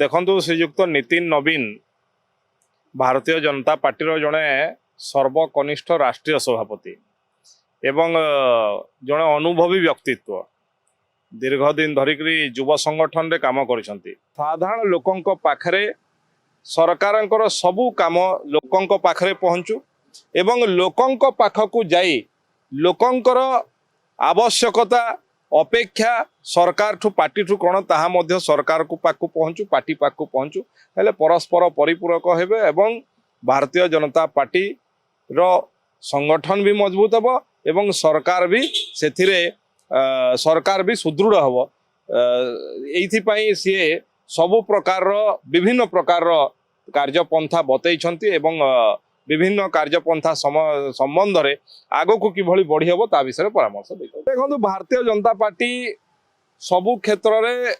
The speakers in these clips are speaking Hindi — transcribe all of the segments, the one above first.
देखु श्रीजुक्त नितिन नवीन भारतीय जनता पार्टी जड़े सर्वकनिष्ठ राष्ट्रीय सभापति एवं जड़े अनुभवी व्यक्तित्व दीर्घ दिन धरिक युव संगठन रे काम कर साधारण लोकों पाखरे सरकार सबू कम लोकों पाखरे पहुँचू एवं लोकों पाखकू जाई लोकोंकर आवश्यकता अपेक्षा सरकार ठू पार्टी ठू कौन ताहा मध्य सरकार को पाकू पहुँचू पार्टी पाकू पहुँचू हेले परस्पर परिपूरक हेबे एवं भारतीय जनता पार्टी रो संगठन भी मजबूत हम एवं सरकार भी सेथिरे सरकार भी सुदृढ़ हम एइथिपाई सीए सबु प्रकार विभिन्न प्रकार कार्यपंथा बतैछंती एवं विभिन्न कार्यपंथा संबंध में आग को किभली बढ़ी हम ता विषय परामर्श देखो भारतीय जनता पार्टी सबु क्षेत्र में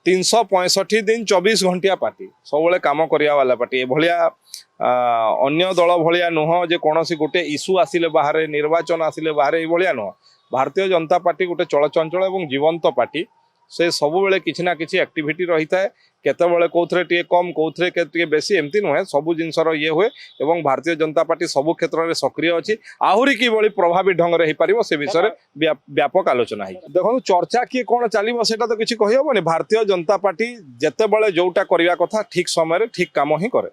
365 दिन 24 घंटिया पार्टी सब कम करिया वाला पार्टी एभलिया अन्य दल भलिया नुह जे कौन गोटे इश्यू आसिले बाहर निर्वाचन आसिले बाहर ये नुह भारतीय जनता पार्टी गोटे चलचंचल और जीवंत पार्टी से सब बेले किसी ना किसी एक्टिविटी रही है केतबले कौथरे टे कम कौथरे के बेसी एमती नुहे सबू जिनसर ये हुए एवं भारतीय जनता पार्टी सबु क्षेत्र में सक्रिय अच्छी आहरी किभली प्रभावी ढंग से पार से विषय व्यापक आलोचना है देखो चर्चा किए कौन चलो से तो किसी कही हेनी भारतीय जनता पार्टी जिते बड़े जोटा करने कथा ठीक समय ठीक काम ही करे।